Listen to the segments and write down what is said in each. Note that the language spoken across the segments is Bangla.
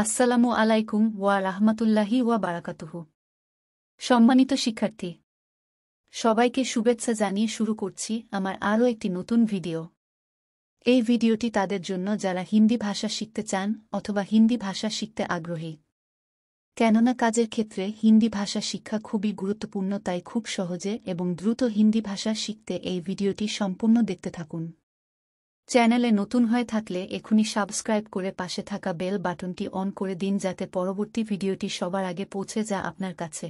আসসালামু আলাইকুম ওয়া রাহমাতুল্লাহি ওয়া বারাকাতুহু। সম্মানিত শিক্ষার্থী, সবাইকে শুভেচ্ছা জানিয়ে শুরু করছি আমার আরও একটি নতুন ভিডিও। এই ভিডিওটি তাদের জন্য যারা হিন্দি ভাষা শিখতে চান অথবা হিন্দি ভাষা শিখতে আগ্রহী। কেননা কাজের ক্ষেত্রে হিন্দি ভাষা শিক্ষা খুবই গুরুত্বপূর্ণ, তাই খুব সহজে এবং দ্রুত হিন্দি ভাষা শিখতে এই ভিডিওটি সম্পূর্ণ দেখতে থাকুন। চ্যানেলে নতুন হয়ে থাকলে এখনই সাবস্ক্রাইব করে পাশে থাকা বেল বাটনটি অন করে দিন, যাতে পরবর্তী ভিডিওটি সবার আগে পৌঁছে যায় আপনার কাছে।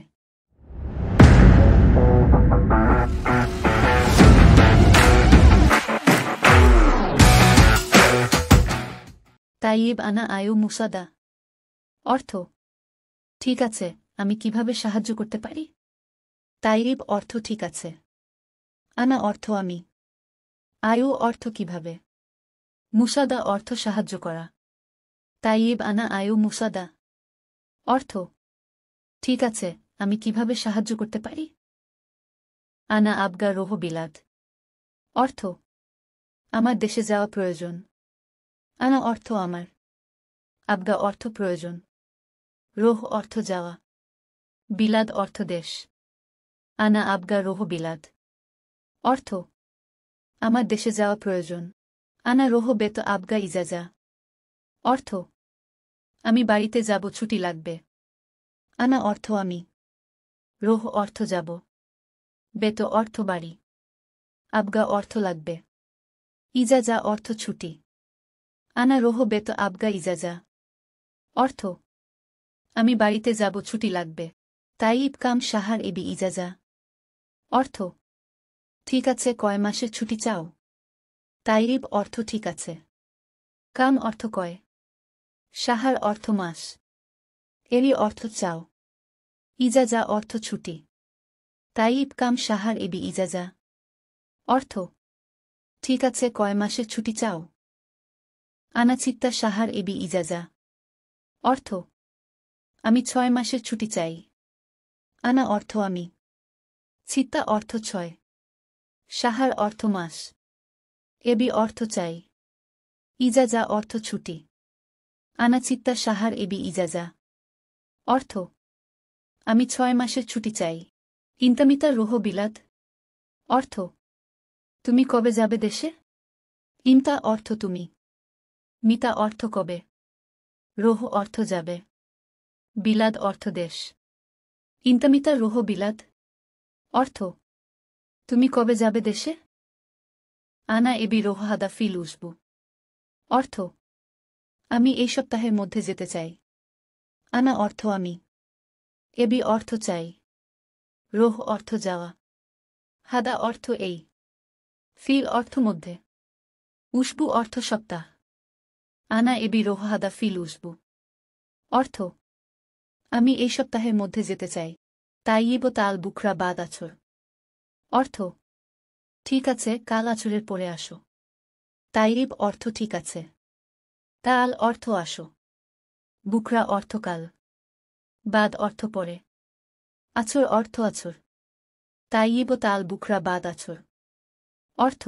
তাইব আনা আয়ু মুসাদা। অর্থ: ঠিক আছে, আমি কিভাবে সাহায্য করতে পারি? তাইব অর্থ ঠিক আছে, আনা অর্থ আমি, আয়ু অর্থ কিভাবে, মুসাদা অর্থ সাহায্য করা। তাইব আনা আয়ু মুসাদা অর্থ: ঠিক আছে, আমি কিভাবে সাহায্য করতে পারি? আনা আবগা রোহ বিলাদ অর্থ: আমার দেশে যাওয়া প্রয়োজন। আনা অর্থ আমার, আবগা অর্থ প্রয়োজন, রোহ অর্থ যাওয়া, বিলাদ অর্থ দেশ। আনা আবগা রোহ বিলাদ অর্থ: আমার দেশে যাওয়া প্রয়োজন। আনা রোহ বেত আবগা ইজাজা অর্থ: আমি বাড়িতে যাব, ছুটি লাগবে। আনা অর্থ আমি, রোহ অর্থ যাব, বেত অর্থ বাড়ি, আবগা অর্থ লাগবে, ইজাজা অর্থ ছুটি। আনা রোহ বেত আবগা ইজাজা অর্থ: আমি বাড়িতে যাব, ছুটি লাগবে। তাইব কাম শাহার এবি ইজাজা অর্থ: ঠিক আছে, কয় মাসের ছুটি চাও? তাইব অর্থ ঠিক আছে, কাম অর্থ কয়, শাহার অর্থ মাস, এরি অর্থ চাও, ইজাজা অর্থ ছুটি। তাইব কাম শাহার এবি ইজাজা অর্থ: ঠিক আছে, কয় মাসের ছুটি চাও? আনা চিত্তা শাহার এবি ইজাজা অর্থ: আমি 6 মাসের ছুটি চাই। আনা অর্থ আমি, চিত্তা অর্থ 6, শাহার অর্থ মাস, এবি অর্থ চাই, ইজাজা অর্থ ছুটি। আনা চিত্তা শাহার এবি ইজাজা অর্থ: আমি 6 মাসের ছুটি চাই। ইন্তামিতা রোহ বিলাদ অর্থ: তুমি কবে যাবে দেশে? ইন্তা অর্থ তুমি, মিতা অর্থ কবে, রোহ অর্থ যাবে, বিলাদ অর্থ দেশ। ইন্তামিতা রোহ বিলাদ অর্থ: তুমি কবে যাবে দেশে? আনা এবি রোহ হাদা ফিল উসবু অর্থ: আমি এই সপ্তাহের মধ্যে যেতে চাই। আনা অর্থ আমি, এবি অর্থ চাই, রোহ অর্থ যাওয়া, হাদা অর্থ এই, ফিল অর্থ মধ্যে, উসবু অর্থ সপ্তাহ। আনা এবি রোহ হাদা ফিল উসবু অর্থ: আমি এই সপ্তাহের মধ্যে যেতে চাই। তাইব তাল বুকরা বাদ আছর অর্থ: ঠিক আছে, কাল আছরের পরে আসো। তাইব অর্থ ঠিক আছে, তাল অর্থ আসো, বুকরা অর্থ কাল, বাদ অর্থ পরে, আছর অর্থ আছর। তাইব তাল বুকরা বাদ আছর অর্থ: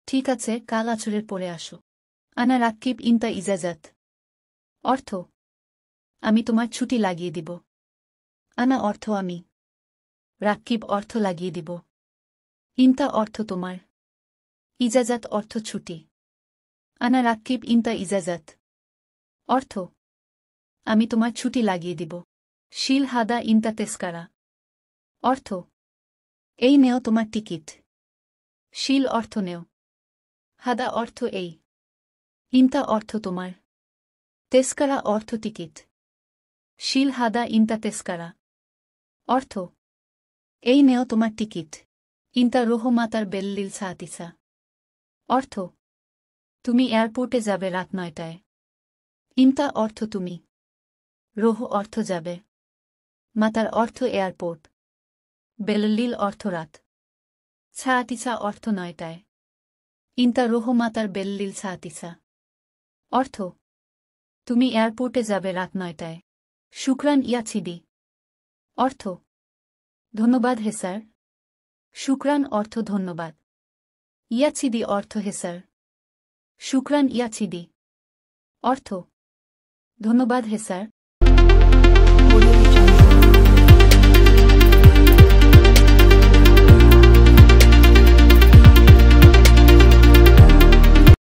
ঠিক আছে, কাল আছরের পরে আসো। আনা রাক্কিব ইন্তা ইজাজাত অর্থ: আমি তোমার ছুটি লাগিয়ে দিব। আনা অর্থ আমি, রাক্কিব অর্থ লাগিয়ে দিব, ইন্তা অর্থ তোমার, ইজাজাত অর্থ ছুটি। আনা রাক্কিব ইন্তা ইজাজাত অর্থ: আমি তোমার ছুটি লাগিয়ে দিব। শিল হাদা ইন্তা তেস্কারা অর্থ: এই নেও তোমার টিকিট। শিল অর্থ নেও, হাদা অর্থ এই, ইন্তা অর্থ তোমার, তেস্কারা অর্থ টিকিট। শিল হাদা ইন্তা তেস্কারা অর্থ: এই নেও তোমার টিকিট। ইন্তা রোহ মাতার বেল্লিল সাতিসা অর্থ: তুমি এয়ারপোর্টে যাবে রাত 9টায়। ইন্তা অর্থ তুমি, রোহ অর্থ যাবে, মাতার অর্থ এয়ারপোর্ট, বেল্লিল অর্থ রাত, সাতিসা অর্থ 9টায়। ইন্তা রোহ মাতার বেল্লিল সাতিসা অর্থ: তুমি এয়ারপোর্টে যাবে রাত 9টায়। শুক্রান ইয়াছিদি অর্থ: ধন্যবাদ হে স্যার। শুক্রান অর্থ ধন্যবাদ, ইয়াছিদি অর্থ হে স্যার। শুক্রান ইয়াছিদি অর্থ: ধন্যবাদ হে স্যার।